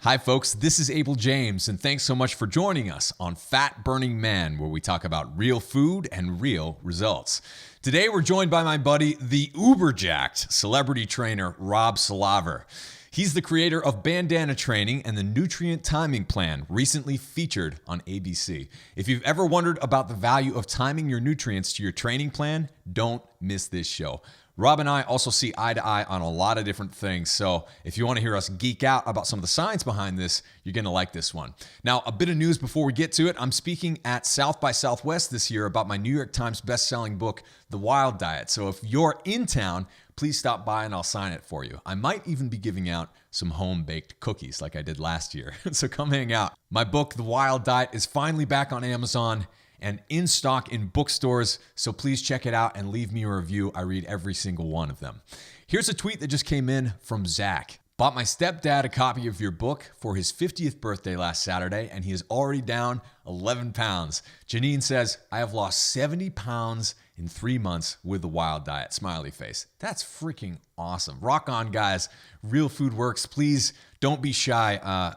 Hi, folks. This is Abel James, and thanks so much for joining us on Fat Burning Man, where we talk about real food and real results. Today, we're joined by my buddy, the uber-jacked celebrity trainer, Rob Sulaver. He's the creator of Bandana Training and the Nutrient Timing Plan, recently featured on ABC. If you've ever wondered about the value of timing your nutrients to your training plan, don't miss this show. Rob and I also see eye to eye on a lot of different things, so if you want to hear us geek out about some of the science behind this, you're going to like this one. Now, a bit of news before we get to it. I'm speaking at South by Southwest this year about my New York Times best-selling book, The Wild Diet. So if you're in town, please stop by and I'll sign it for you. I might even be giving out some home-baked cookies like I did last year, so come hang out. My book, The Wild Diet, is finally back on Amazon and in stock in bookstores, so please check it out and leave me a review. I read every single one of them. Here's a tweet that just came in from Zach. Bought my stepdad a copy of your book for his 50th birthday last Saturday, and he is already down 11 pounds. Janine says, I have lost 70 pounds in 3 months with the Wild Diet. Smiley face. That's freaking awesome. Rock on, guys. Real food works. Please don't be shy.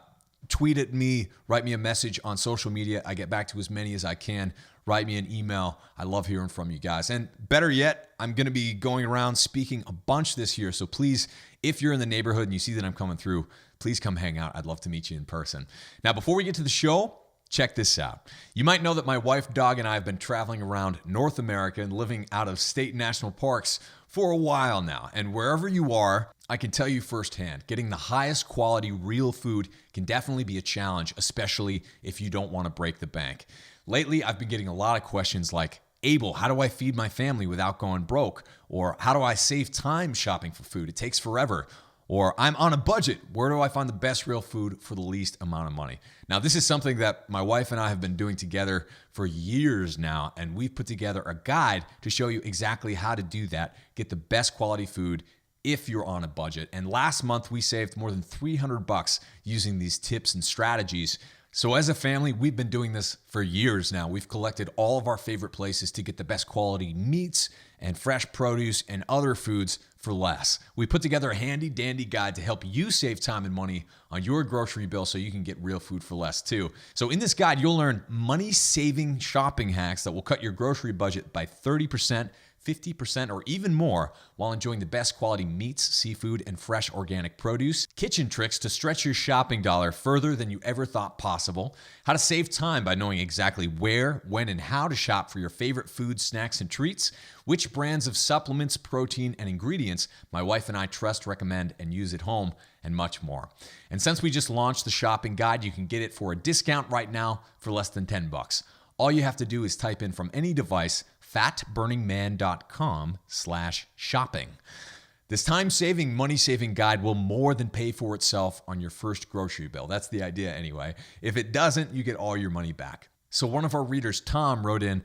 Tweet at me, write me a message on social media. I get back to as many as I can. Write me an email. I love hearing from you guys. And better yet, I'm going to be going around speaking a bunch this year. So please, if you're in the neighborhood and you see that I'm coming through, please come hang out. I'd love to meet you in person. Now, before we get to the show, check this out. You might know that my wife, dog, and I have been traveling around North America and living out of state national parks for a while now. And wherever you are, I can tell you firsthand, getting the highest quality real food can definitely be a challenge, especially if you don't want to break the bank. Lately, I've been getting a lot of questions like, Abel, how do I feed my family without going broke? Or how do I save time shopping for food? It takes forever. Or I'm on a budget. Where do I find the best real food for the least amount of money? Now, this is something that my wife and I have been doing together for years now, and we've put together a guide to show you exactly how to do that, get the best quality food if you're on a budget. And last month, we saved more than $300 using these tips and strategies. So as a family, we've been doing this for years now. We've collected all of our favorite places to get the best quality meats and fresh produce and other foods for less. We put together a handy dandy guide to help you save time and money on your grocery bill so you can get real food for less too. So in this guide, you'll learn money-saving shopping hacks that will cut your grocery budget by 30%, 50%, or even more while enjoying the best quality meats, seafood, and fresh organic produce. Kitchen tricks to stretch your shopping dollar further than you ever thought possible. How to save time by knowing exactly where, when, and how to shop for your favorite foods, snacks, and treats. Which brands of supplements, protein, and ingredients my wife and I trust, recommend, and use at home, and much more. And since we just launched the shopping guide, you can get it for a discount right now for less than $10. All you have to do is type in from any device fatburningman.com/shopping. This time-saving, money-saving guide will more than pay for itself on your first grocery bill. That's the idea anyway. If it doesn't, you get all your money back. So one of our readers, Tom, wrote in,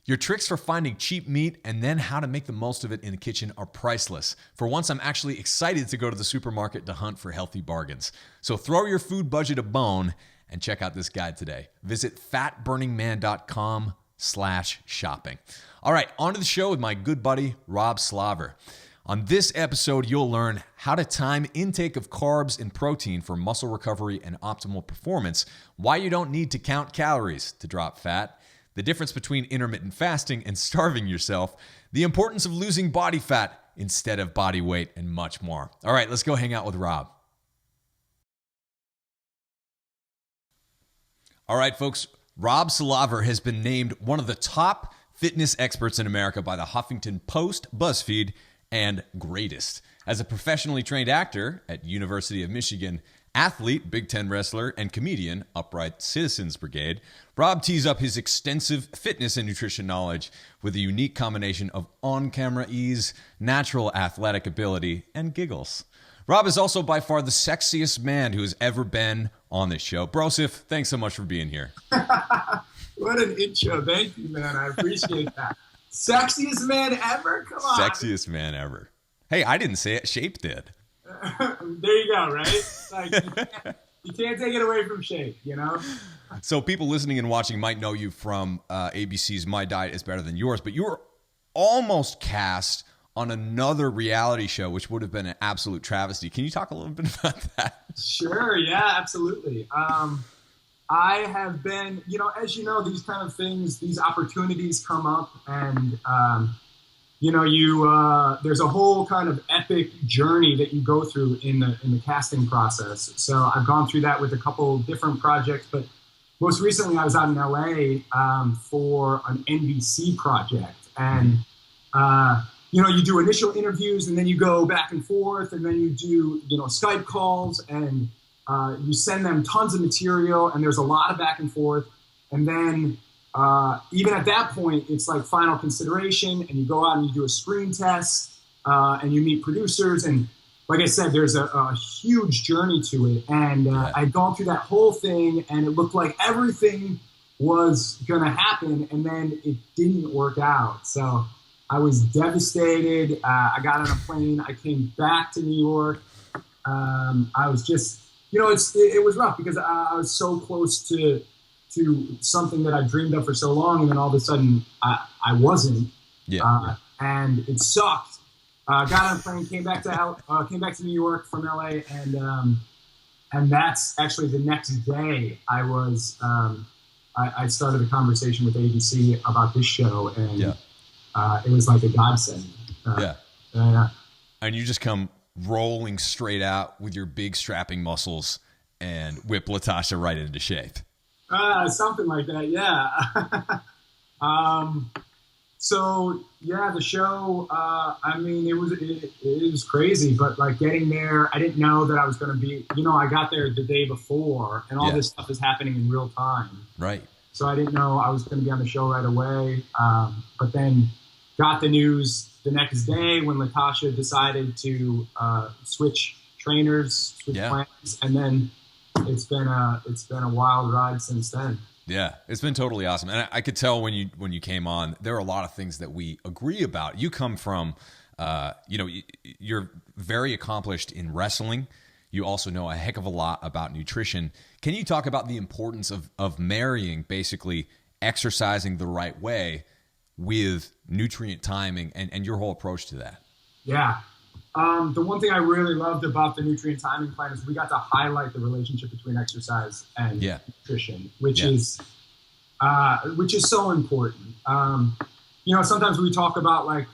your tricks for finding cheap meat and then how to make the most of it in the kitchen are priceless. For once, I'm actually excited to go to the supermarket to hunt for healthy bargains. So throw your food budget a bone and check out this guide today. Visit fatburningman.com/shopping. All right, on to the show with my good buddy, Rob Sulaver. On this episode, you'll learn how to time intake of carbs and protein for muscle recovery and optimal performance, why you don't need to count calories to drop fat, the difference between intermittent fasting and starving yourself, the importance of losing body fat instead of body weight, and much more. All right, let's go hang out with Rob. All right, folks, Rob Sulaver has been named one of the top fitness experts in America by the Huffington Post, BuzzFeed, and Greatest. As a professionally trained actor at University of Michigan, athlete, Big Ten wrestler, and comedian, Upright Citizens Brigade, Rob tees up his extensive fitness and nutrition knowledge with a unique combination of on-camera ease, natural athletic ability, and giggles. Rob is also by far the sexiest man who has ever been on this show. Brosif, thanks so much for being here. What an intro. Thank you, man. I appreciate that. Sexiest man ever? Come on. Sexiest man ever. Hey, I didn't say it. Shape did. There you go, right? Like, you can't take it away from Shape, you know? So people listening and watching might know you from ABC's My Diet is Better Than Yours, but you were almost cast on another reality show, which would have been an absolute travesty. Can you talk a little bit about that? Sure. Yeah, absolutely. I have been, as you know, these kind of things, these opportunities come up, and there's a whole kind of epic journey that you go through in the casting process. So I've gone through that with a couple different projects, but most recently I was out in LA for an NBC project, and you do initial interviews, and then you go back and forth, and then you do Skype calls, and you send them tons of material, and there's a lot of back and forth, and then even at that point, it's like final consideration, and you go out and you do a screen test, and you meet producers. And like I said, there's a huge journey to it. And I'd gone through that whole thing, and it looked like everything was going to happen, and then it didn't work out. So I was devastated. I got on a plane. I came back to New York. I was just, it was rough because I was so close to something that I dreamed of for so long, and then all of a sudden I wasn't. And it sucked. Got on a plane, came back to New York from LA, and that's actually the next day I was I started a conversation with ABC about this show, and it was like a godsend. And you just come rolling straight out with your big strapping muscles and whip Latasha right into shape. Something like that, yeah. The show, it was crazy, but like getting there, I didn't know that I was going to be, I got there the day before, and all this stuff is happening in real time. Right. So I didn't know I was going to be on the show right away. But then got the news the next day when Latasha decided to switch trainers, switch plans, and then it's been a wild ride since then. Yeah, it's been totally awesome. And I could tell when you came on, there are a lot of things that we agree about. You come from, you're very accomplished in wrestling. You also know a heck of a lot about nutrition. Can you talk about the importance of marrying basically exercising the right way with nutrient timing and your whole approach to that? Yeah. The one thing I really loved about the nutrient timing plan is we got to highlight the relationship between exercise and nutrition, which is so important. Sometimes we talk about like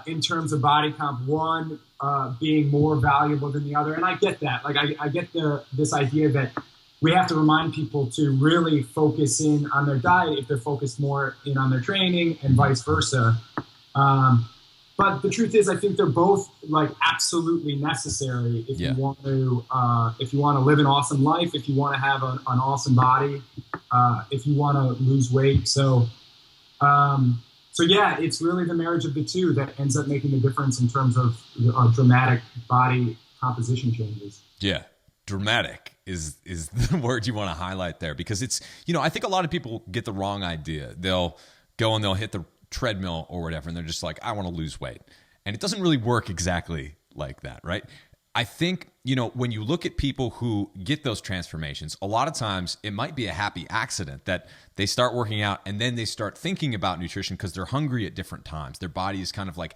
in terms of body comp, one being more valuable than the other, and I get that. Like I get this idea that we have to remind people to really focus in on their diet if they're focused more in on their training, and vice versa. But the truth is, I think they're both like absolutely necessary if you want to live an awesome life, if you want to have an awesome body, if you want to lose weight. So it's really the marriage of the two that ends up making the difference in terms of dramatic body composition changes. Yeah, dramatic is the word you want to highlight there, because it's, I think a lot of people get the wrong idea. They'll go and they'll hit the treadmill or whatever, and they're just like, I want to lose weight. And it doesn't really work exactly like that, right? I think, when you look at people who get those transformations, a lot of times it might be a happy accident that they start working out and then they start thinking about nutrition because they're hungry at different times. Their body is kind of like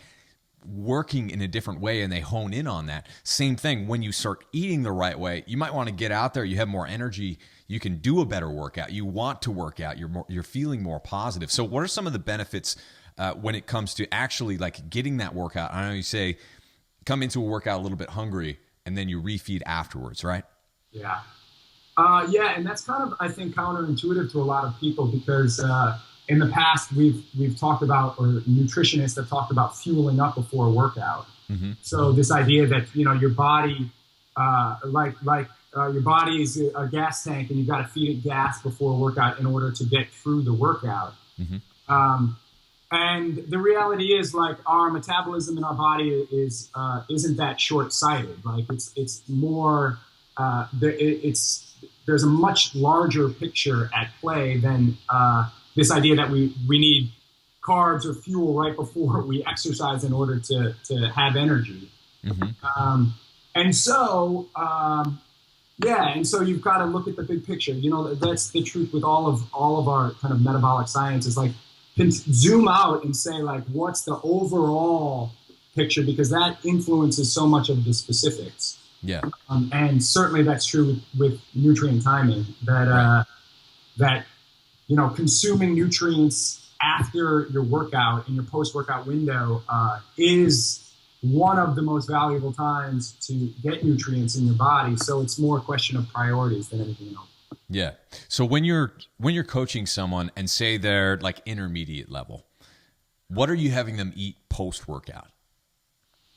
working in a different way, and they hone in on that. Same thing when you start eating the right way. You might want to get out there, you have more energy, you can do a better workout, you want to work out, you're feeling more positive. So what are some of the benefits when it comes to actually like getting that workout? I know you say come into a workout a little bit hungry and then you refeed afterwards, right? Yeah. And that's kind of, I think, counterintuitive to a lot of people, because in the past we've talked about, or nutritionists have talked about fueling up before a workout. Mm-hmm. So this idea that, your body, your body is a gas tank, and you've got to feed it gas before a workout in order to get through the workout. Mm-hmm. And the reality is, like, our metabolism in our body isn't that short-sighted. Like, it's more, there's a much larger picture at play than this idea that we need carbs or fuel right before we exercise in order to have energy. Mm-hmm. And so you've got to look at the big picture. That's the truth with all of our kind of metabolic science, is like, can zoom out and say, like, what's the overall picture, because that influences so much of the specifics. Yeah. And certainly that's true with nutrient timing, that consuming nutrients after your workout in your post-workout window is one of the most valuable times to get nutrients in your body. So it's more a question of priorities than anything else. Yeah. So when you're coaching someone and say they're like intermediate level, what are you having them eat post-workout?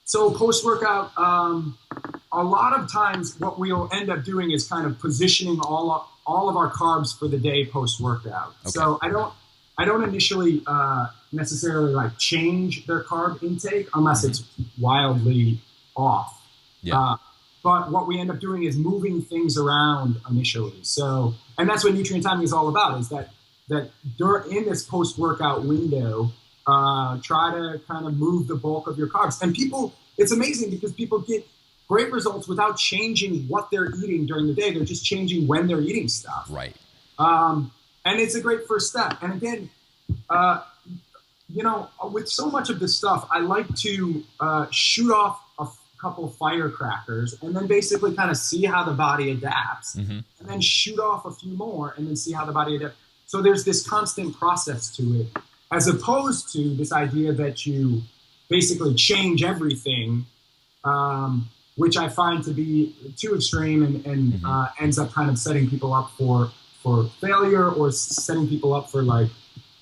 So post-workout, a lot of times what we'll end up doing is kind of positioning all of our carbs for the day post-workout. Okay. So I don't initially necessarily like change their carb intake unless it's wildly off. Yeah. But what we end up doing is moving things around initially. So, and that's what nutrient timing is all about, is that in this post-workout window, try to kind of move the bulk of your carbs. And it's amazing because people get great results without changing what they're eating during the day. They're just changing when they're eating stuff. Right. And it's a great first step. And again, with so much of this stuff, I like to shoot off a couple firecrackers and then basically kind of see how the body adapts, and then shoot off a few more and then see how the body adapts. So there's this constant process to it, as opposed to this idea that you basically change everything, which I find to be too extreme and ends up kind of setting people up for failure, or setting people up for like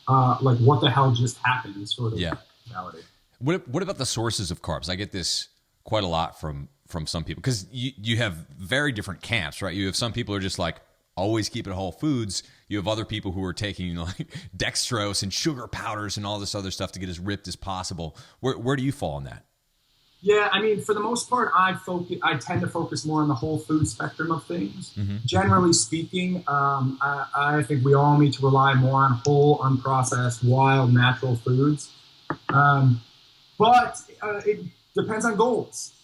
what the hell just happened sort of mentality. What about the sources of carbs? I get this quite a lot from some people, because you have very different camps, right? You have some people who are just like, always keep it whole foods. You have other people who are taking like dextrose and sugar powders and all this other stuff to get as ripped as possible. Where do you fall on that? Yeah, I mean, for the most part, I tend to focus more on the whole food spectrum of things. Generally speaking, I think we all need to rely more on whole, unprocessed, wild, natural foods. But it depends on goals.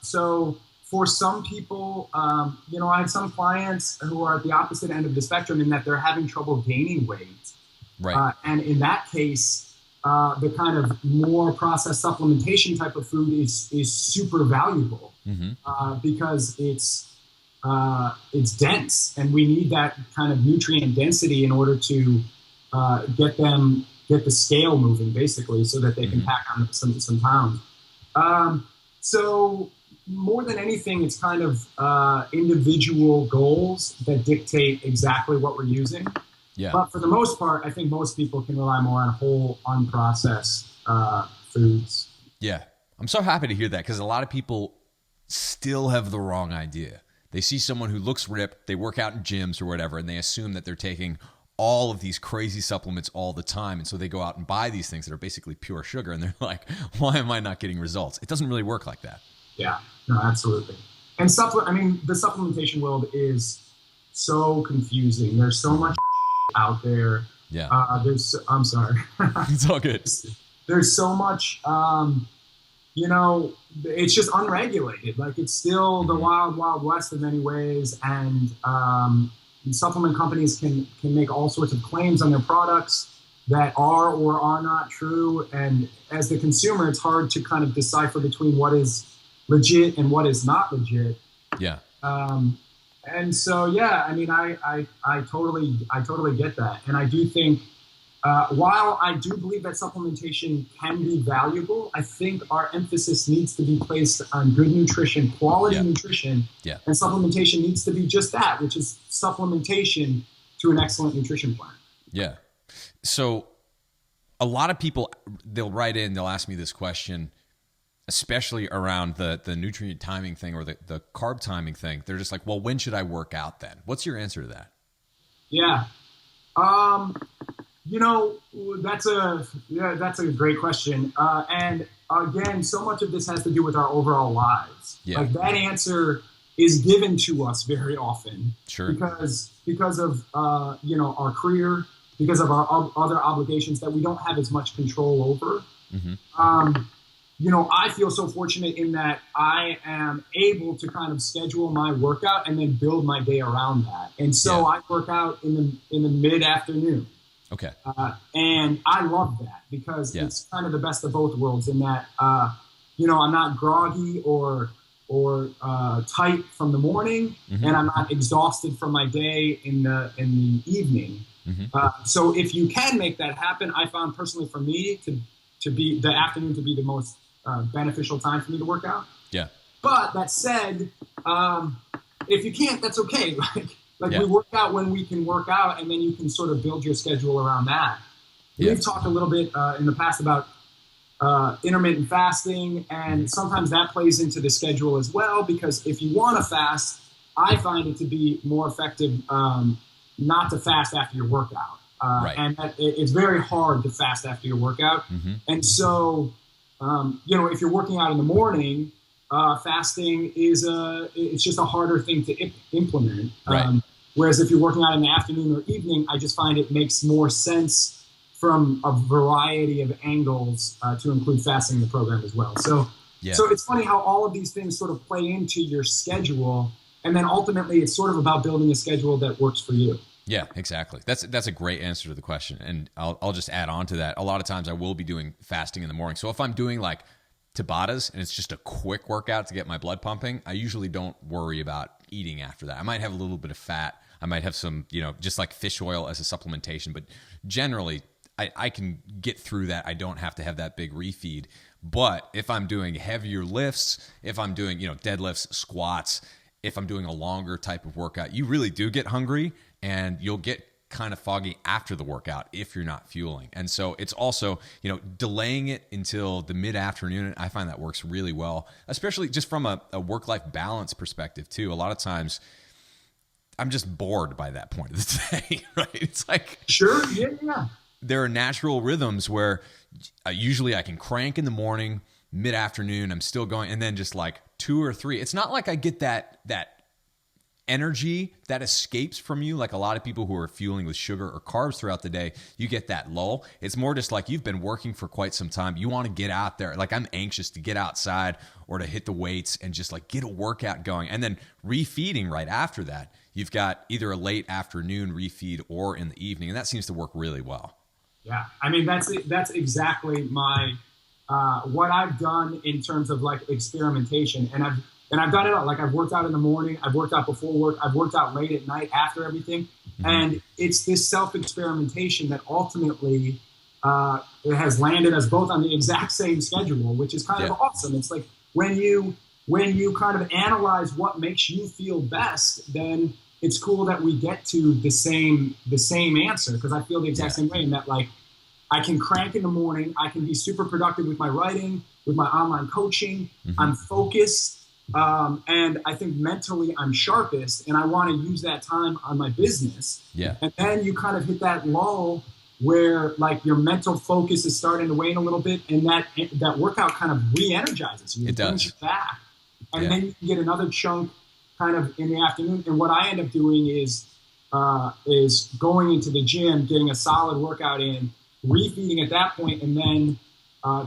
So for some people, I have some clients who are at the opposite end of the spectrum in that they're having trouble gaining weight. Right. And in that case, the kind of more processed supplementation type of food is super valuable because it's dense, and we need that kind of nutrient density in order to get the scale moving, basically, so that they can pack on some pounds. So more than anything, it's kind of individual goals that dictate exactly what we're using. Yeah. But for the most part, I think most people can rely more on whole, unprocessed foods. Yeah. I'm so happy to hear that, because a lot of people still have the wrong idea. They see someone who looks ripped, they work out in gyms or whatever, and they assume that they're taking all of these crazy supplements all the time. And so they go out and buy these things that are basically pure sugar, and they're like, why am I not getting results? It doesn't really work like that. Yeah, no, absolutely. And the supplementation world is so confusing. There's so much out there. Yeah. I'm sorry. It's all good. There's so much, it's just unregulated. Like, it's still the wild, wild west in many ways. And supplement companies can make all sorts of claims on their products that are or are not true. And as the consumer, it's hard to kind of decipher between what is legit and what is not legit. Yeah. And so, yeah, I mean, I totally get that. And I do think, while I do believe that supplementation can be valuable, I think our emphasis needs to be placed on good nutrition, quality nutrition. Yeah. And supplementation needs to be just that, which is supplementation to an excellent nutrition plan. Yeah. So a lot of people, they'll write in, they'll ask me this question, especially around the nutrient timing thing or the carb timing thing. They're just like, well, when should I work out then? What's your answer to that? Yeah. That's a great question. And again, so much of this has to do with our overall lives. Yeah. Like, that answer is given to us very often. Sure. Because of our career, because of our other obligations that we don't have as much control over. I feel so fortunate in that I am able to kind of schedule my workout and then build my day around that. And so I work out in the mid-afternoon. Okay. And I love that because it's kind of the best of both worlds in that, I'm not groggy or tight from the morning, and I'm not exhausted from my day in the evening. So if you can make that happen, I found personally for me to be the afternoon to be the most beneficial time for me to work out. Yeah. But that said, if you can't, that's okay. We work out when we can work out, and then you can sort of build your schedule around that. We've talked a little bit in the past about intermittent fasting, and sometimes that plays into the schedule as well, because if you want to fast, I find it to be more effective not to fast after your workout. And it's very hard to fast after your workout. And so, if you're working out in the morning, fasting it's just a harder thing to implement. Whereas if you're working out in the afternoon or evening, I just find it makes more sense from a variety of angles to include fasting in the program as well. So it's funny how all of these things sort of play into your schedule, and then ultimately it's sort of about building a schedule that works for you. Yeah, exactly. That's a great answer to the question. And I'll just add on to that. A lot of times I will be doing fasting in the morning. So if I'm doing like Tabatas and it's just a quick workout to get my blood pumping, I usually don't worry about eating after that. I might have a little bit of fat. I might have some, just like fish oil as a supplementation, but generally I can get through that. I don't have to have that big refeed. But if I'm doing heavier lifts, if I'm doing, deadlifts, squats, if I'm doing a longer type of workout, you really do get hungry and you'll get kind of foggy after the workout if you're not fueling. And so it's also, delaying it until the mid-afternoon. I find that works really well, especially just from a work-life balance perspective too. A lot of times I'm just bored by that point of the day, right? It's like, sure. Yeah. There are natural rhythms where usually I can crank in the morning, mid-afternoon, I'm still going, and then just like 2 or 3. It's not like I get that energy that escapes from you, like a lot of people who are fueling with sugar or carbs throughout the day, you get that lull. It's more just like you've been working for quite some time. You want to get out there. Like I'm anxious to get outside or to hit the weights and just like get a workout going. And then refeeding right after that, you've got either a late afternoon refeed or in the evening. And that seems to work really well. Yeah. I mean, that's exactly my, what I've done in terms of like experimentation. And I've done it all. Like I've worked out in the morning, I've worked out before work, I've worked out late at night after everything. And it's this self-experimentation that ultimately it has landed us both on the exact same schedule, which is kind of awesome. It's like when you kind of analyze what makes you feel best, then it's cool that we get to the same answer, because I feel the exact same way in that, like, I can crank in the morning, I can be super productive with my writing, with my online coaching, I'm focused, and I think mentally I'm sharpest, and I want to use that time on my business. Yeah. And then you kind of hit that lull where like your mental focus is starting to wane a little bit, and that workout kind of re-energizes you. It brings you back. And then you can get another chunk kind of in the afternoon. And what I end up doing is going into the gym, getting a solid workout in, refeeding at that point, and then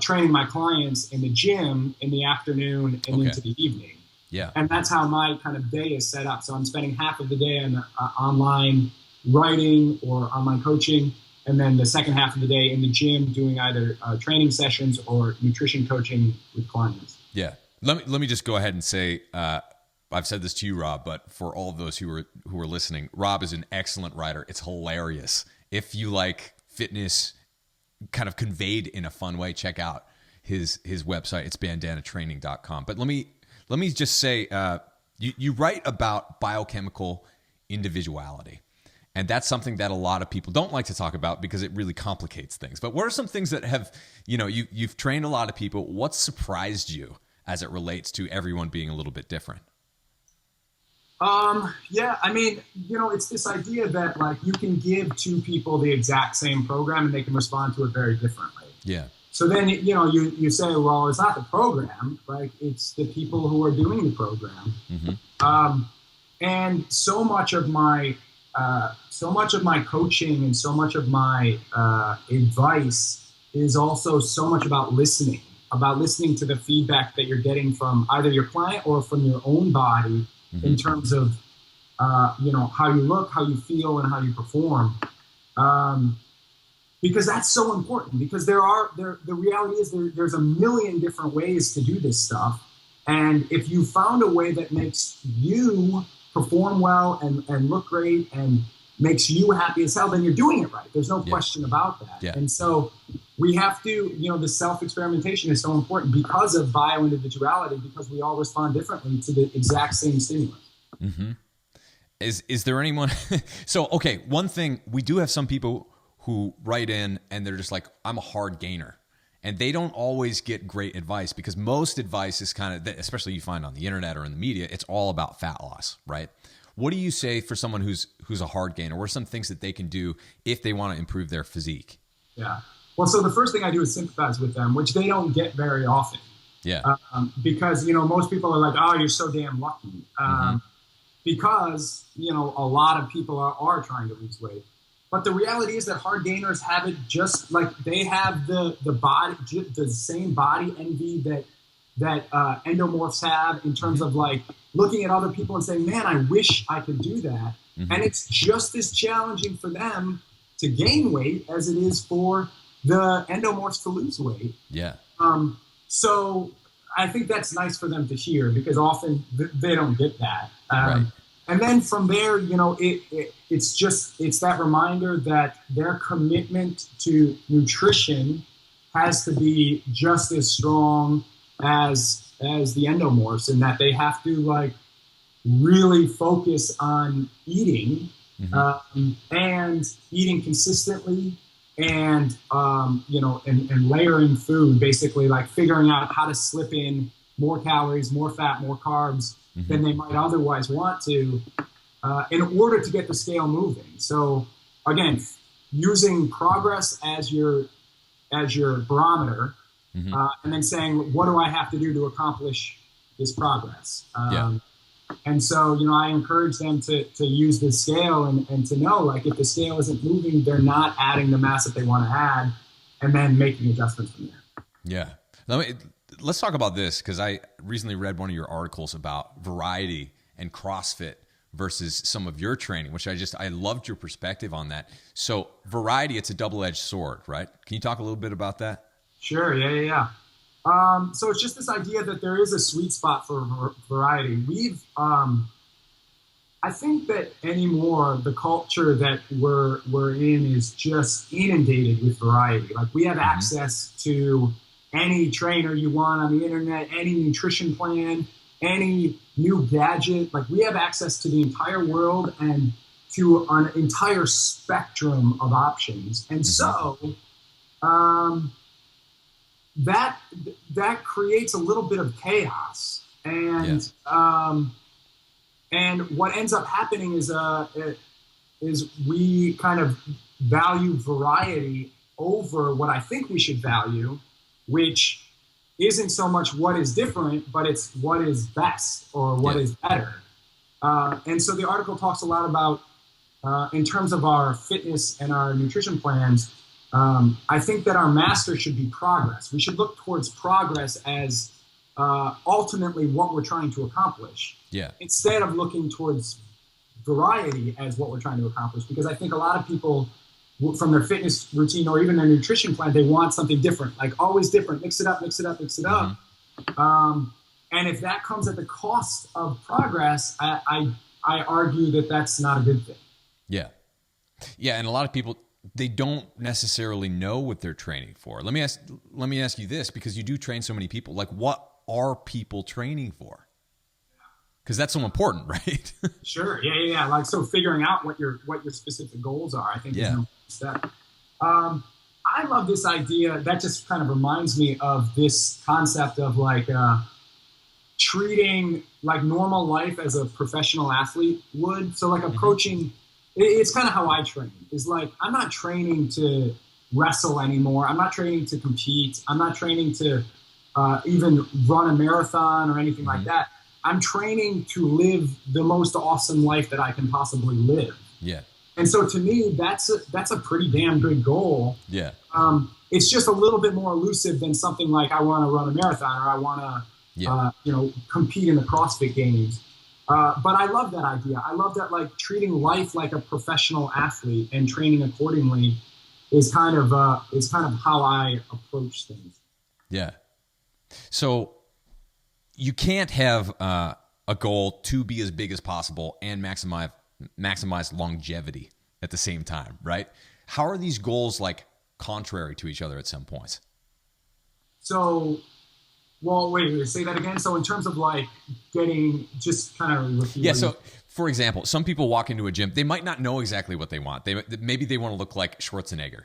training my clients in the gym in the afternoon and into the evening. Yeah. And that's how my kind of day is set up. So I'm spending half of the day on online writing or online coaching, and then the second half of the day in the gym doing either training sessions or nutrition coaching with clients. Yeah. Let me just go ahead and say, I've said this to you, Rob, but for all of those who are listening, Rob is an excellent writer. It's hilarious. If you like fitness kind of conveyed in a fun way, check out his website. It's bandanatraining.com. But let me just say, you write about biochemical individuality. And that's something that a lot of people don't like to talk about because it really complicates things. But what are some things that have, you've trained a lot of people. What surprised you as it relates to everyone being a little bit different? Yeah, I mean, it's this idea that like you can give two people the exact same program and they can respond to it very differently. Yeah. So then, you say, well, it's not the program, like it's the people who are doing the program. And so much of my coaching and so much of my advice is also so much about listening to the feedback that you're getting from either your client or from your own body in terms of, how you look, how you feel, and how you perform. because that's so important, because the reality is there's a million different ways to do this stuff. And if you found a way that makes you perform well and look great and makes you happy as hell, then you're doing it right. There's no question about that. Yeah. And so we have to, the self-experimentation is so important because of bio-individuality, because we all respond differently to the exact same stimulus. Mm-hmm. Is there anyone? So, okay, one thing, we do have some people who write in and they're just like, I'm a hard gainer. And they don't always get great advice, because most advice is kind of, especially you find on the internet or in the media, it's all about fat loss, right? What do you say for someone who's a hard gainer? What are some things that they can do if they want to improve their physique? Yeah. Well, so the first thing I do is sympathize with them, which they don't get very often. Yeah. Because, most people are like, oh, you're so damn lucky. Because, a lot of people are trying to lose weight. But the reality is that hard gainers have it just like they have the body, the same body envy that endomorphs have, in terms of like looking at other people and saying, man, I wish I could do that. Mm-hmm. And it's just as challenging for them to gain weight as it is for the endomorphs to lose weight. Yeah. So I think that's nice for them to hear, because often they don't get that. Right. And then from there, it's that reminder that their commitment to nutrition has to be just as strong as the endomorphs, and that they have to like really focus on eating, and eating consistently, and and layering food, basically like figuring out how to slip in more calories, more fat, more carbs than they might otherwise want to, in order to get the scale moving. So again, using progress as your barometer, and then saying, what do I have to do to accomplish this progress? And so, I encourage them to use the scale and to know, like, if the scale isn't moving, they're not adding the mass that they want to add, and then making adjustments from there. Yeah. Let's talk about this, because I recently read one of your articles about variety and CrossFit versus some of your training, which I loved your perspective on that. So variety, it's a double-edged sword, right? Can you talk a little bit about that? Sure. Yeah. So it's just this idea that there is a sweet spot for variety. I think that anymore, the culture that we're in is just inundated with variety. Like, we have access to any trainer you want on the internet, any nutrition plan, any new gadget. Like, we have access to the entire world and to an entire spectrum of options. And so that creates a little bit of chaos. And and what ends up happening is we kind of value variety over what I think we should value, which isn't so much what is different, but it's what is best or what is better. And so the article talks a lot about, in terms of our fitness and our nutrition plans, I think that our master should be progress. We should look towards progress as ultimately what we're trying to accomplish, instead of looking towards variety as what we're trying to accomplish. Because I think a lot of people, from their fitness routine or even their nutrition plan, they want something different, like always different, mix it up. And if that comes at the cost of progress, I argue that that's not a good thing. Yeah. And a lot of people, they don't necessarily know what they're training for. Let me ask you this, because you do train so many people. Like, what are people training for? Because that's so important, right? Sure. Yeah. Like, so figuring out what your specific goals are, I think is an important step. I love this idea. That just kind of reminds me of this concept of like treating like normal life as a professional athlete would. So like approaching, it's kind of how I train. Is like, I'm not training to wrestle anymore. I'm not training to compete. I'm not training to even run a marathon or anything like that. I'm training to live the most awesome life that I can possibly live. Yeah. And so to me, that's a pretty damn good goal. Yeah. It's just a little bit more elusive than something like, I want to run a marathon, or I want to, compete in the CrossFit Games. But I love that idea. I love that, like, treating life like a professional athlete and training accordingly is kind of how I approach things. Yeah. So you can't have a goal to be as big as possible and maximize longevity at the same time, right? How are these goals like contrary to each other at some points? So, well, wait, say that again. So in terms of like getting just kind of repeat. Yeah. So for example, some people walk into a gym, they might not know exactly what they want. Maybe they want to look like Schwarzenegger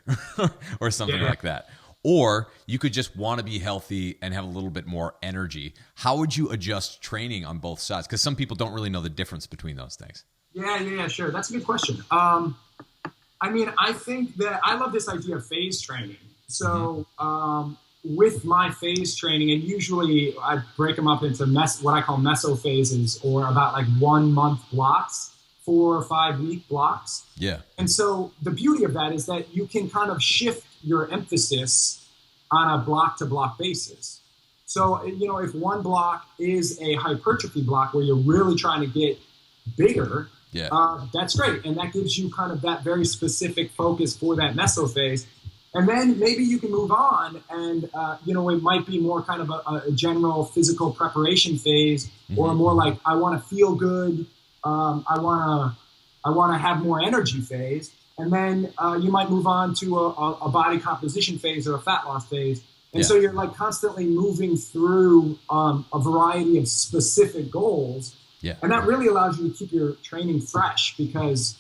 or something like that. Or you could just want to be healthy and have a little bit more energy. How would you adjust training on both sides? Because some people don't really know the difference between those things. Yeah, sure. That's a good question. I mean, I think that I love this idea of phase training. So with my phase training, and usually I break them up into what I call meso phases, or about like 1 month blocks, 4 or 5 week blocks. Yeah. And so the beauty of that is that you can kind of shift your emphasis on a block to block basis. So, you know, if one block is a hypertrophy block where you're really trying to get bigger, that's great. And that gives you kind of that very specific focus for that meso phase. And then maybe you can move on and, you know, it might be more kind of a general physical preparation phase, or more like, I want to feel good. I want to have more energy phase. And then you might move on to a body composition phase or a fat loss phase. And so you're like constantly moving through a variety of specific goals. Yeah. And that really allows you to keep your training fresh, because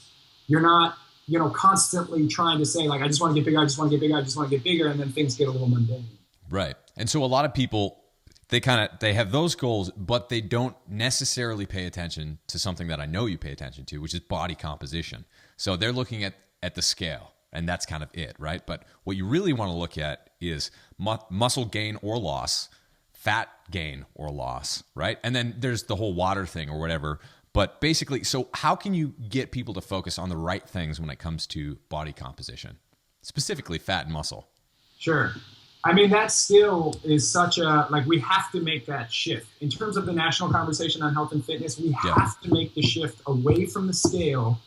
you're not, you know, constantly trying to say like, I just want to get bigger, I just want to get bigger, I just want to get bigger. And then things get a little mundane. Right. And so a lot of people, they have those goals, but they don't necessarily pay attention to something that I know you pay attention to, which is body composition. So they're looking at the scale, and that's kind of it, right? But what you really want to look at is muscle gain or loss, fat gain or loss, right? And then there's the whole water thing or whatever. But basically, so how can you get people to focus on the right things when it comes to body composition, specifically fat and muscle? Sure. I mean, that still is such a, like, we have to make that shift. In terms of the national conversation on health and fitness, we have to make the shift away from the scale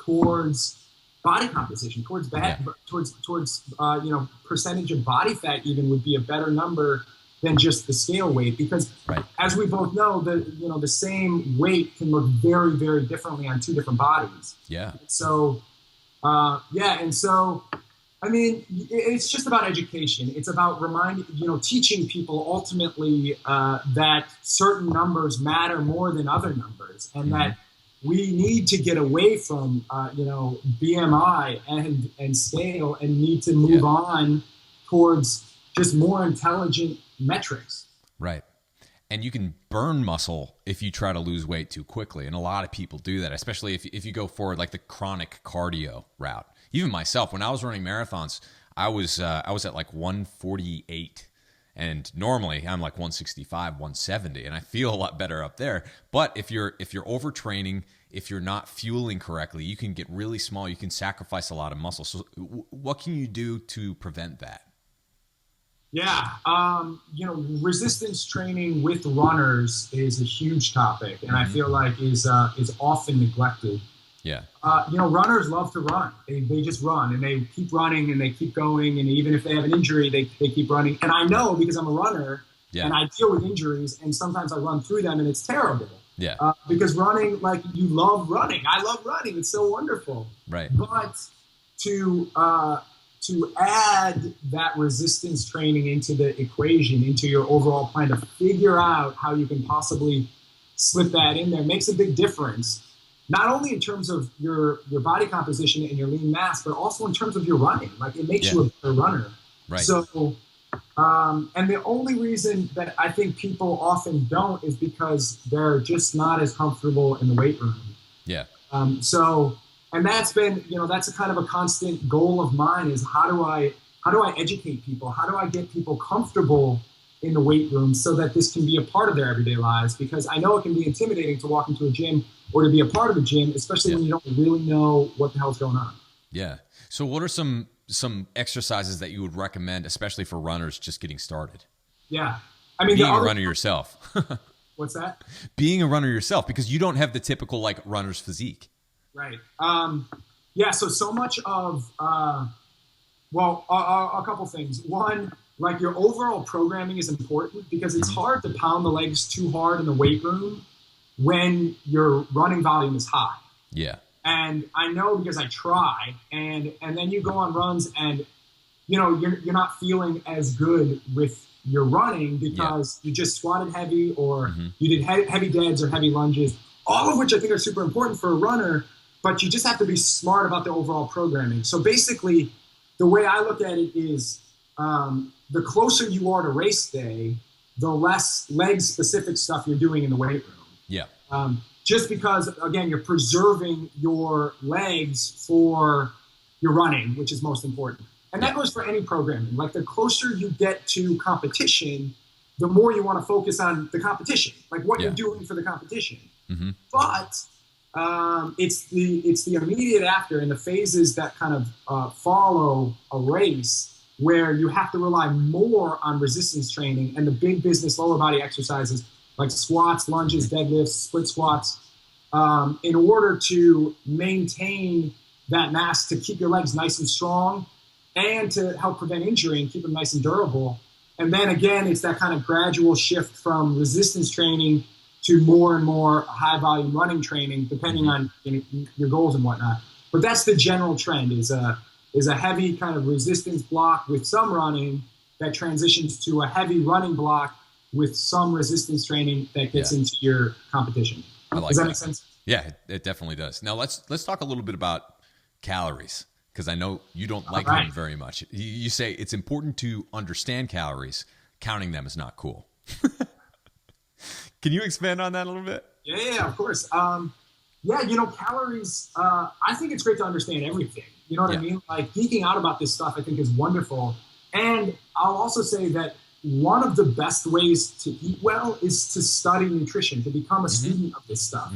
towards body composition, towards you know, percentage of body fat even would be a better number than just the scale weight, because as we both know, the same weight can look very, very differently on two different bodies. Yeah. So, and so, I mean, it's just about education. It's about teaching people ultimately that certain numbers matter more than other numbers, and that we need to get away from, BMI and scale, and need to move on towards just more intelligent metrics. Right. And you can burn muscle if you try to lose weight too quickly. And a lot of people do that, especially if you go forward like the chronic cardio route. Even myself, when I was running marathons, I was at like 148. And normally I'm like 165, 170, and I feel a lot better up there. But if you're overtraining, if you're not fueling correctly, you can get really small. You can sacrifice a lot of muscle. So what can you do to prevent that? Yeah, resistance training with runners is a huge topic, and I feel like is often neglected. Yeah. Runners love to run. They just run, and they keep running, and they keep going, and even if they have an injury, they keep running. And I know, because I'm a runner, and I deal with injuries, and sometimes I run through them, and it's terrible. Yeah. Because running, like, you love running. I love running. It's so wonderful. Right. But to add that resistance training into the equation, into your overall plan, to figure out how you can possibly slip that in there, makes a big difference. Not only in terms of your body composition and your lean mass, but also in terms of your running. Like, it makes you a better runner. Right. So, and the only reason that I think people often don't is because they're just not as comfortable in the weight room. Yeah. And that's been, that's a kind of a constant goal of mine, is how do I educate people? How do I get people comfortable in the weight room so that this can be a part of their everyday lives? Because I know it can be intimidating to walk into a gym or to be a part of a gym, especially when you don't really know what the hell's going on. Yeah. So what are some exercises that you would recommend, especially for runners just getting started? Yeah. I mean, being a runner yourself. What's that? Being a runner yourself, because you don't have the typical like runner's physique. Right. So much of Well, a couple things. One, like your overall programming is important because it's hard to pound the legs too hard in the weight room when your running volume is high. Yeah. And I know because I try, and then you go on runs and, you know, you're not feeling as good with your running because you just squatted heavy or you did heavy deads or heavy lunges, all of which I think are super important for a runner, but you just have to be smart about the overall programming. So basically, the way I look at it is the closer you are to race day, the less leg-specific stuff you're doing in the weight room. Yeah. Just because, again, you're preserving your legs for your running, which is most important. And that goes for any programming. Like the closer you get to competition, the more you want to focus on the competition, like what you're doing for the competition. But it's the immediate after and the phases that kind of follow a race where you have to rely more on resistance training and the big business lower body exercises like squats, lunges, deadlifts, split squats, in order to maintain that mass to keep your legs nice and strong and to help prevent injury and keep them nice and durable. And then again, it's that kind of gradual shift from resistance training to more and more high volume running training, depending on your goals and whatnot. But that's the general trend is a heavy kind of resistance block with some running that transitions to a heavy running block with some resistance training that gets into your competition. Does that make sense? Yeah, it definitely does. Now let's talk a little bit about calories, because I know you don't like them very much. You say it's important to understand calories. Counting them is not cool. Can you expand on that a little bit? Yeah, of course. Calories, I think it's great to understand everything. You know what I mean? Like geeking out about this stuff, I think is wonderful. And I'll also say that one of the best ways to eat well is to study nutrition, to become a student of this stuff.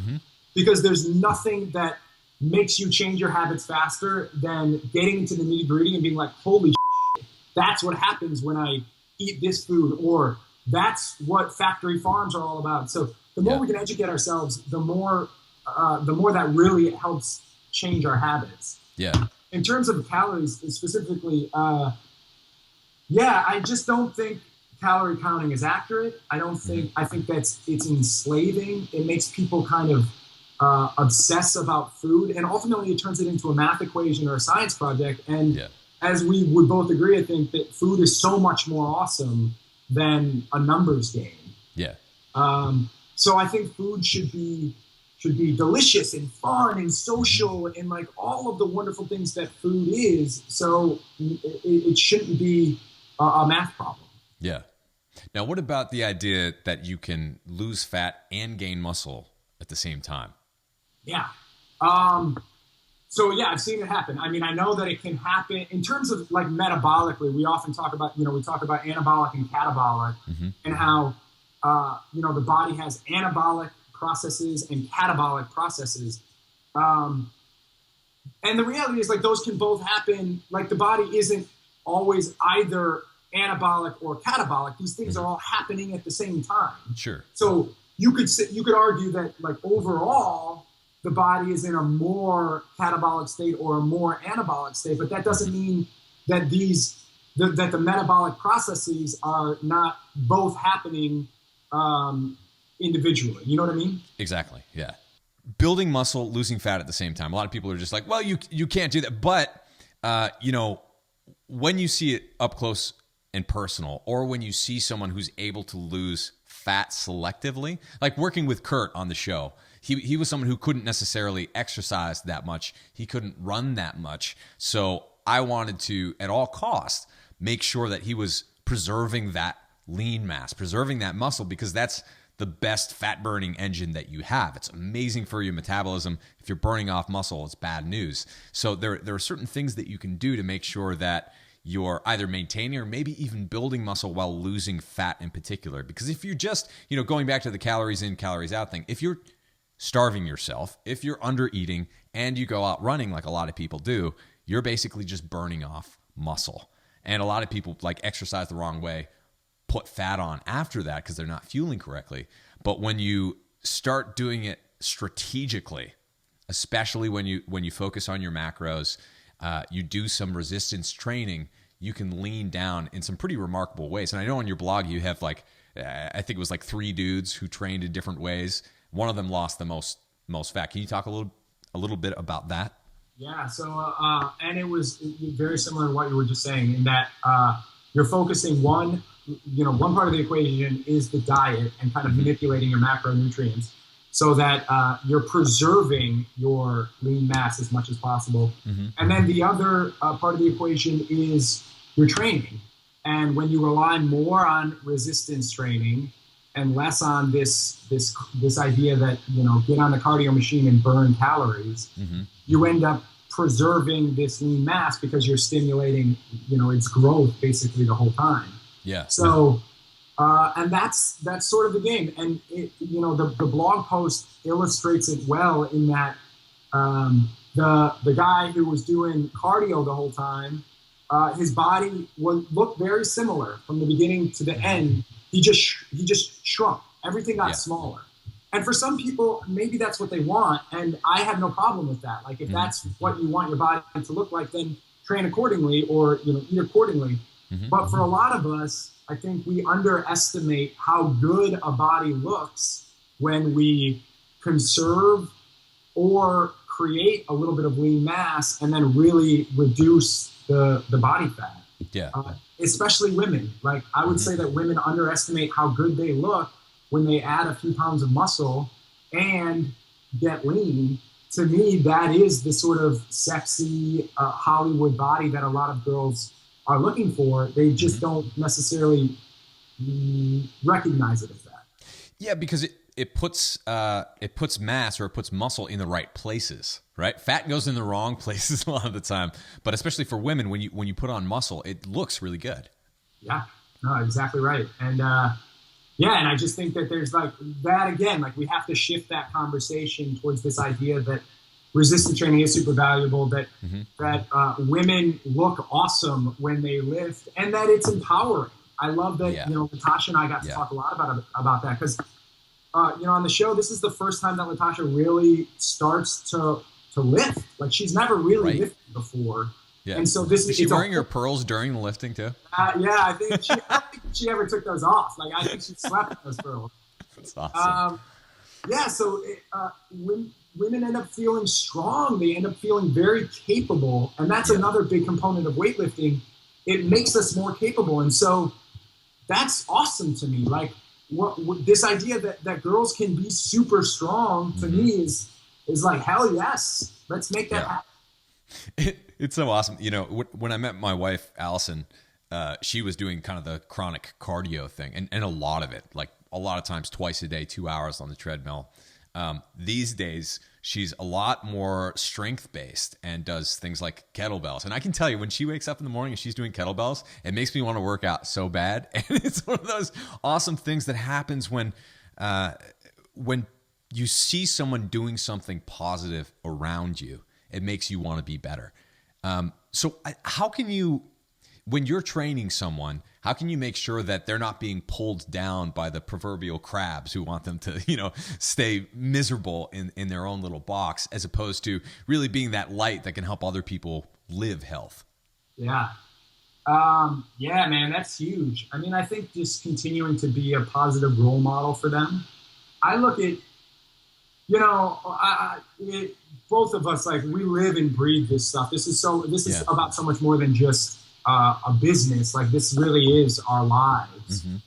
Because there's nothing that makes you change your habits faster than getting into the nitty-gritty and being like, holy shit, that's what happens when I eat this food, or that's what factory farms are all about. So the more we can educate ourselves, the more that really helps change our habits. Yeah. In terms of calories specifically, I just don't think calorie counting is accurate. I think it's enslaving. It makes people kind of obsess about food, and ultimately it turns it into a math equation or a science project. And as we would both agree, I think that food is so much more awesome than a numbers game. Yeah. So I think food should be delicious and fun and social and like all of the wonderful things that food is. So it shouldn't be a math problem. Yeah. Now, what about the idea that you can lose fat and gain muscle at the same time? Yeah. I've seen it happen. I mean, I know that it can happen in terms of like metabolically. We often talk about, anabolic and catabolic and how, the body has anabolic processes and catabolic processes. And the reality is like those can both happen. Like the body isn't always either anabolic or catabolic. These things are all happening at the same time. Sure. So you could argue that like overall the body is in a more catabolic state or a more anabolic state, but that doesn't mean that that the metabolic processes are not both happening individually. You know what I mean? Exactly. Yeah. Building muscle, losing fat at the same time. A lot of people are just like, well, you can't do that. But, when you see it up close and personal, or when you see someone who's able to lose fat selectively, like working with Kurt on the show, he was someone who couldn't necessarily exercise that much. He couldn't run that much. So I wanted to, at all costs, make sure that he was preserving that lean mass, preserving that muscle, because that's the best fat burning engine that you have. It's amazing for your metabolism. If you're burning off muscle, it's bad news. So there are certain things that you can do to make sure that you're either maintaining or maybe even building muscle while losing fat in particular. Because if you're just, going back to the calories in, calories out thing, if you're starving yourself, if you're under eating and you go out running like a lot of people do, you're basically just burning off muscle. And a lot of people like exercise the wrong way, put fat on after that because they're not fueling correctly. But when you start doing it strategically, especially when you focus on your macros, you do some resistance training, you can lean down in some pretty remarkable ways. And I know on your blog you have like, I think it was like 3 dudes who trained in different ways. One of them lost the most fat. Can you talk a little bit about that? Yeah. So, and it was very similar to what you were just saying in that you're focusing one part of the equation is the diet and kind of manipulating your macronutrients so that you're preserving your lean mass as much as possible. Mm-hmm. And then the other part of the equation is your training. And when you rely more on resistance training and less on this idea that, get on the cardio machine and burn calories, mm-hmm. you end up preserving this lean mass because you're stimulating, its growth basically the whole time. Yeah. So, and that's sort of the game. And the blog post illustrates it well in that the guy who was doing cardio the whole time, his body looked very similar from the beginning to the end. He just shrunk. Everything got smaller. And for some people, maybe that's what they want. And I have no problem with that. Like if that's what you want your body to look like, then train accordingly or, eat accordingly. Mm-hmm. But for a lot of us, I think we underestimate how good a body looks when we conserve or create a little bit of lean mass and then really reduce the body fat. Yeah. Especially women. Like I would say that women underestimate how good they look when they add a few pounds of muscle and get lean. To me, that is the sort of sexy Hollywood body that a lot of girls are looking for. They just don't necessarily recognize it as that. Yeah, because it puts mass or it puts muscle in the right places, right? Fat goes in the wrong places a lot of the time, but especially for women, when you put on muscle, it looks really good. Yeah, no, exactly right. And and I just think that there's like that again, like we have to shift that conversation towards this idea that resistance training is super valuable, that women look awesome when they lift, and that it's empowering. I love that, Latasha and I got to talk a lot about that because, on the show, this is the first time that Latasha really starts to lift. Like she's never really lifted before. Yeah. And so is she wearing her pearls during the lifting too? I think she ever took those off. Like I think she slept with those pearls. That's awesome. So when women end up feeling strong, they end up feeling very capable. And that's another big component of weightlifting. It makes us more capable. And so that's awesome to me. Like this idea that girls can be super strong to me is like, hell yes, let's make that happen. It's so awesome. When I met my wife, Allison, she was doing kind of the chronic cardio thing and a lot of it, like a lot of times twice a day, 2 hours on the treadmill. These days, she's a lot more strength-based and does things like kettlebells. And I can tell you, when she wakes up in the morning and she's doing kettlebells, it makes me want to work out so bad. And it's one of those awesome things that happens when you see someone doing something positive around you. It makes you want to be better. So how can you, when you're training someone, how can you make sure that they're not being pulled down by the proverbial crabs who want them to, stay miserable in their own little box, as opposed to really being that light that can help other people live health? Yeah. Man, that's huge. I mean, I think just continuing to be a positive role model for them. I look at, both of us, like we live and breathe this stuff. This is about so much more than just a business. Like this really is our lives. Mm-hmm.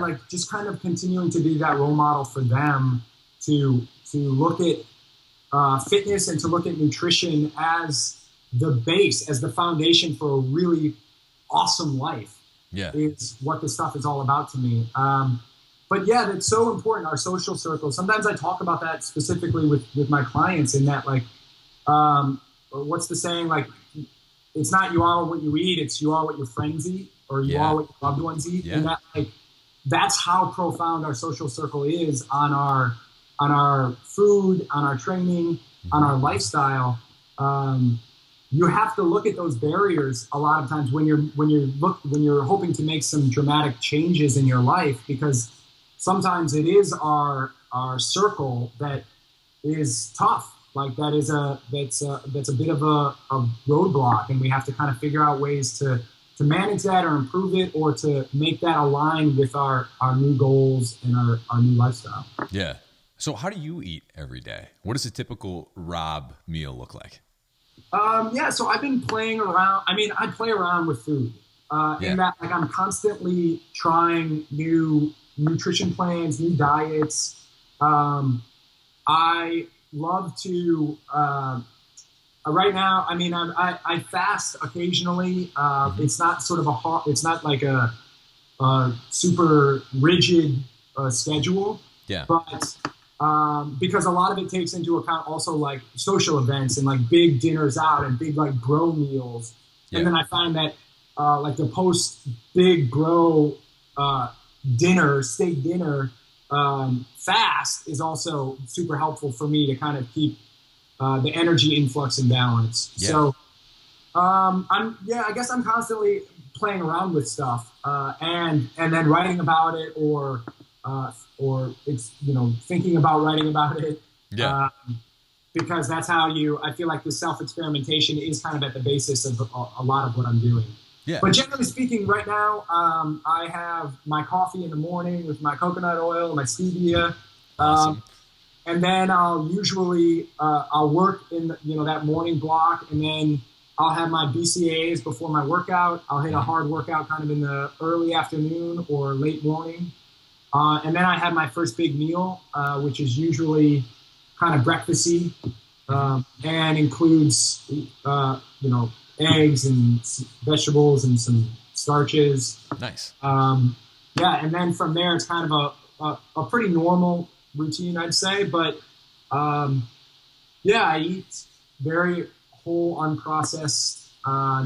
Like just kind of continuing to be that role model for them to look at fitness and to look at nutrition as the base, as the foundation for a really awesome life is what this stuff is all about to me. But that's so important, our social circle. Sometimes I talk about that specifically with my clients in that, like, what's the saying? Like, it's not you are what you eat, it's you are what your friends eat, or you are what your loved ones eat. Yeah. And that, like, that's how profound our social circle is on our food, on our training, on our lifestyle. You have to look at those barriers a lot of times when you're hoping to make some dramatic changes in your life, because sometimes it is our circle that is tough. that's a bit of a roadblock, and we have to kind of figure out ways to manage that or improve it or to make that align with our new goals and our new lifestyle. Yeah. So how do you eat every day? What does a typical Rob meal look like? So I've been playing around. I mean, I play around with food in that, like, I'm constantly trying new nutrition plans, new diets. I love to, right now, I mean, I fast occasionally. It's not sort of it's not like a super rigid schedule. Yeah. But because a lot of it takes into account also like social events and like big dinners out and big like bro meals. Yeah. And then I find that like the post big bro steak dinner fast is also super helpful for me to kind of keep the energy influx and balance. Yeah. So I guess I'm constantly playing around with stuff and then writing about it or it's, thinking about writing about it. Yeah. Because that's how I feel like the self-experimentation is kind of at the basis of a lot of what I'm doing. Yeah. But generally speaking, right now, I have my coffee in the morning with my coconut oil, my stevia. Awesome. And then I'll usually, I'll work in that morning block, and then I'll have my BCAAs before my workout. I'll hit a hard workout kind of in the early afternoon or late morning. And then I have my first big meal, which is usually kind of breakfasty, and includes, eggs and vegetables and some starches. Nice. And then from there, it's kind of a pretty normal routine, I'd say. But I eat very whole, unprocessed,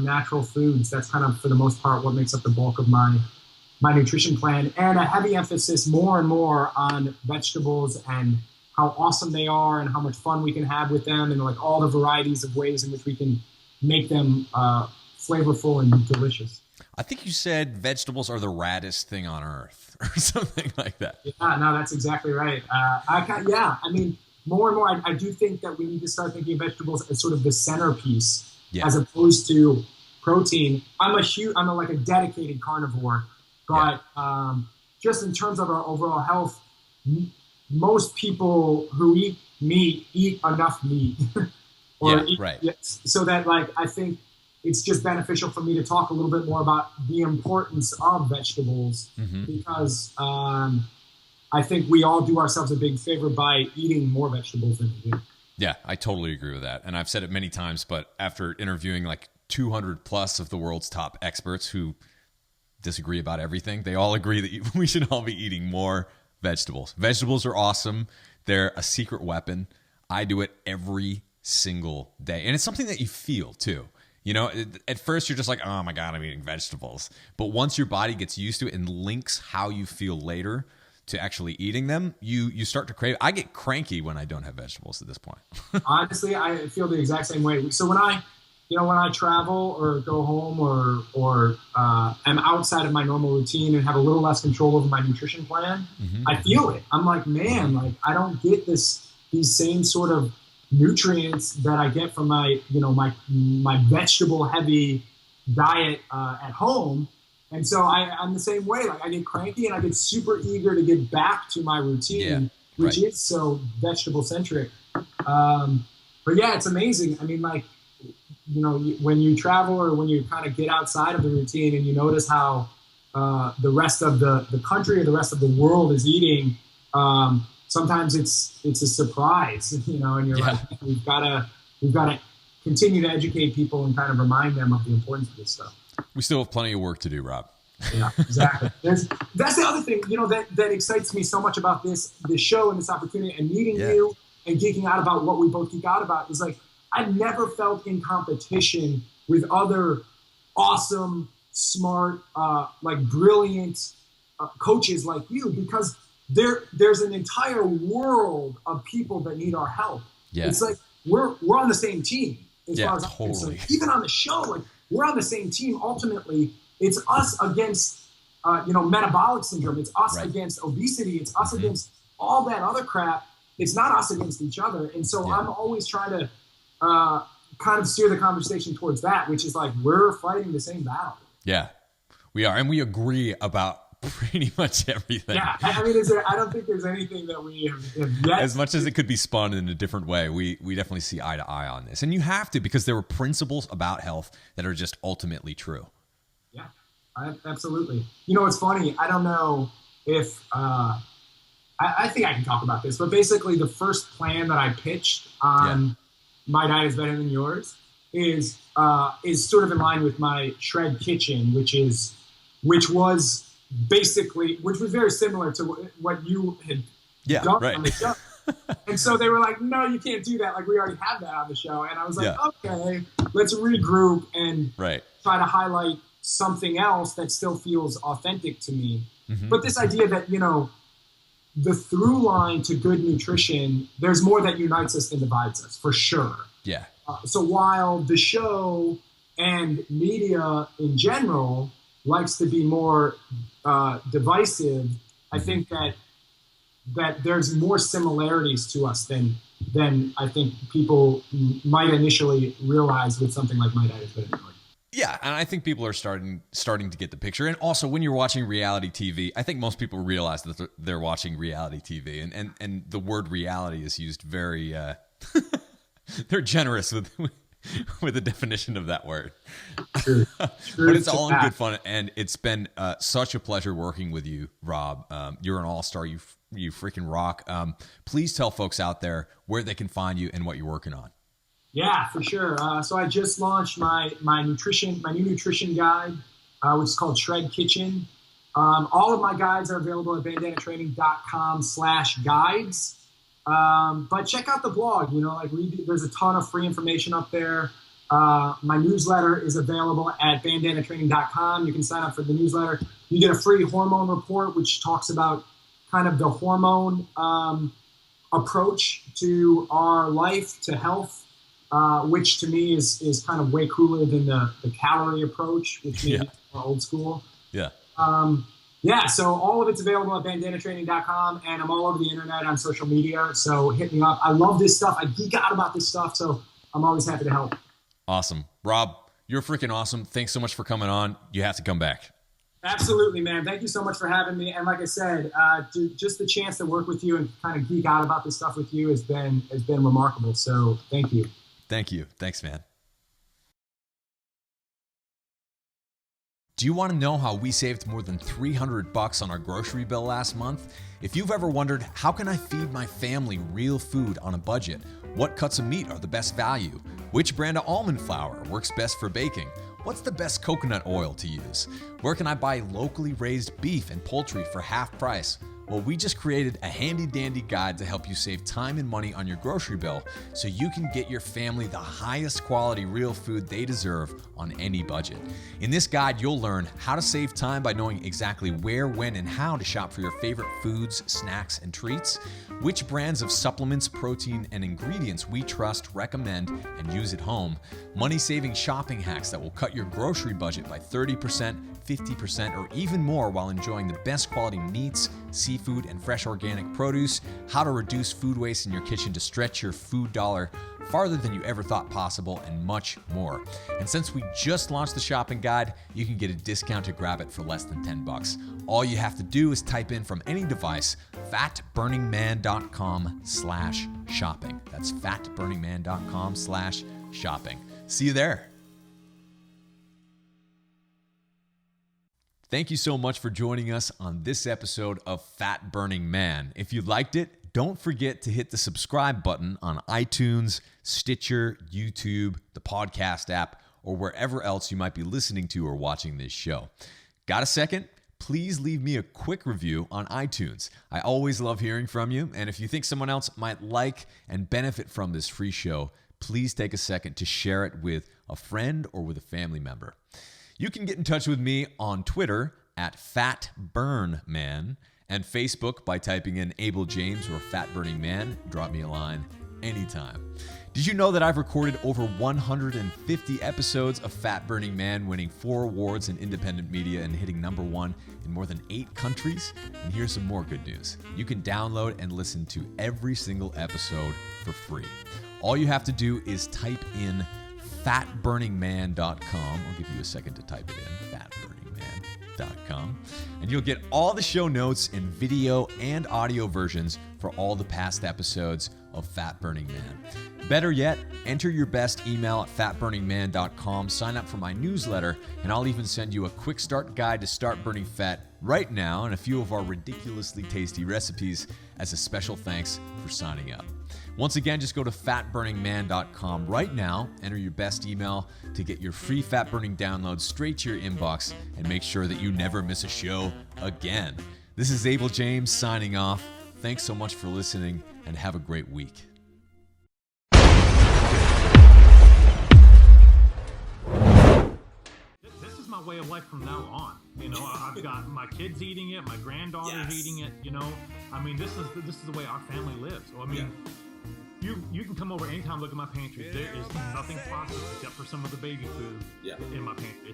natural foods. That's kind of, for the most part, what makes up the bulk of my nutrition plan, and a heavy emphasis more and more on vegetables and how awesome they are and how much fun we can have with them and like all the varieties of ways in which we can make them flavorful and delicious. I think you said vegetables are the raddest thing on earth or something like that. Yeah, no, that's exactly right. I mean, more and more, I do think that we need to start thinking of vegetables as sort of the centerpiece as opposed to protein. I'm a dedicated carnivore. But just in terms of our overall health, most people who eat meat eat enough meat. So that, like, I think it's just beneficial for me to talk a little bit more about the importance of vegetables because I think we all do ourselves a big favor by eating more vegetables than we do. Yeah, I totally agree with that. And I've said it many times, but after interviewing like 200 plus of the world's top experts who disagree about everything, they all agree that we should all be eating more vegetables. Vegetables are awesome. They're a secret weapon. I do it every single day. And it's something that you feel too. At first you're just like, oh my God, I'm eating vegetables. But once your body gets used to it and links how you feel later to actually eating them, you start to crave. I get cranky when I don't have vegetables at this point. Honestly, I feel the exact same way. So when I travel or go home or am outside of my normal routine and have a little less control over my nutrition plan, I feel it. I'm like, man, like I don't get these same sort of nutrients that I get from my vegetable heavy diet at home. And so I'm the same way. Like I get cranky and I get super eager to get back to my routine, which is so vegetable centric. But yeah, it's amazing. I mean, like, when you travel or when you kind of get outside of the routine and you notice how the rest of the country or the rest of the world is eating, sometimes it's a surprise, and you're like, we've got to continue to educate people and kind of remind them of the importance of this stuff. We still have plenty of work to do, Rob. Yeah, exactly. That's the other thing, that excites me so much about this show and this opportunity and meeting you and geeking out about what we both geek out about is like, I've never felt in competition with other awesome, smart, brilliant coaches like you, because there's an entire world of people that need our help. Yeah. It's like we're on the same team as far as I'm concerned. Even on the show, like we're on the same team. Ultimately, it's us against metabolic syndrome. It's us against obesity. It's us against all that other crap it's not us against each other. And so Yeah. I'm always trying to kind of steer the conversation towards that, which is like, we're fighting the same battle. Yeah, we are. And we agree about pretty much everything. Yeah. I mean, I don't think there's anything that we have yet. As much as it could be spun in a different way, we definitely see eye to eye on this. And you have to, because there are principles about health that are just ultimately true. Yeah, absolutely. You know, it's funny. I don't know if, I think I can talk about this, but basically the first plan that I pitched on My Diet is Better Than Yours is sort of in line with my Shred Kitchen, which was very similar to what you had done on the show. And so they were like, no, you can't do that. Like, we already have that on the show. And I was like, okay, let's regroup and try to highlight something else that still feels authentic to me. Mm-hmm. But this idea that, you know, the through line to good nutrition, there's more that unites us than divides us, for sure. Yeah. So while the show and media in general likes to be more divisive, I think that there's more similarities to us than I think people might initially realize with something like My Diet is Better Than Yours. Yeah, and I think people are starting to get the picture. And also, when you're watching reality TV, I think most people realize that they're watching reality TV, and the word reality is used very. They're generous with the definition of that word. True. But it's all in good fun, and it's been such a pleasure working with you, Rob. You're an all-star. You freaking rock. Please tell folks out there where they can find you and what you're working on. Yeah, for sure. So I just launched my new nutrition guide, which is called Shred Kitchen. All of my guides are available at bandanatraining.com/guides. But check out the blog, you know, like there's a ton of free information up there. My newsletter is available at bandanatraining.com. You can sign up for the newsletter. You get a free hormone report, which talks about kind of the hormone approach to our life, to health. Which to me is kind of way cooler than the calorie approach, which maybe is more old school. Yeah. So all of it's available at bandanatraining.com, and I'm all over the internet on social media. So hit me up. I love this stuff. I geek out about this stuff. So I'm always happy to help. Awesome. Rob, you're freaking awesome. Thanks so much for coming on. You have to come back. Absolutely, man. Thank you so much for having me. And like I said, just the chance to work with you and kind of geek out about this stuff with you has been remarkable. So thank you. Thank you. Thanks, man. Do you want to know how we saved more than $300 on our grocery bill last month? If you've ever wondered, how can I feed my family real food on a budget? What cuts of meat are the best value? Which brand of almond flour works best for baking? What's the best coconut oil to use? Where can I buy locally raised beef and poultry for half price? Well, we just created a handy-dandy guide to help you save time and money on your grocery bill so you can get your family the highest quality real food they deserve on any budget. In this guide, you'll learn how to save time by knowing exactly where, when, and how to shop for your favorite foods, snacks, and treats, which brands of supplements, protein, and ingredients we trust, recommend, and use at home, money-saving shopping hacks that will cut your grocery budget by 30%, 50%, or even more while enjoying the best quality meats, seafood, and fresh organic produce, how to reduce food waste in your kitchen to stretch your food dollar farther than you ever thought possible, and much more. And since we just launched the shopping guide, you can get a discount to grab it for less than $10. All you have to do is type in from any device, fatburningman.com/shopping. That's fatburningman.com/shopping. See you there. Thank you so much for joining us on this episode of Fat Burning Man. If you liked it, don't forget to hit the subscribe button on iTunes, Stitcher, YouTube, the podcast app, or wherever else you might be listening to or watching this show. Got a second? Please leave me a quick review on iTunes. I always love hearing from you, and if you think someone else might like and benefit from this free show, please take a second to share it with a friend or with a family member. You can get in touch with me on Twitter at FatBurnMan and Facebook by typing in Abel James or Fat Burning Man. Drop me a line anytime. Did you know that I've recorded over 150 episodes of Fat Burning Man, winning 4 awards in independent media and hitting #1 in more than 8 countries? And here's some more good news. You can download and listen to every single episode for free. All you have to do is type in fatburningman.com. I'll give you a second to type it in, fatburningman.com. And you'll get all the show notes in video and audio versions for all the past episodes of Fat Burning Man. Better yet, enter your best email at fatburningman.com, sign up for my newsletter, and I'll even send you a quick start guide to start burning fat right now and a few of our ridiculously tasty recipes as a special thanks for signing up. Once again, just go to fatburningman.com right now, enter your best email to get your free fat burning download straight to your inbox, and make sure that you never miss a show again. This is Abel James signing off. Thanks so much for listening, and have a great week. This is my way of life from now on. You know, I've got my kids eating it, my granddaughter's eating it. You know, I mean, this is the way our family lives. So, I mean, you can come over anytime, look at my pantry. There is nothing processed except for some of the baby food in my pantry.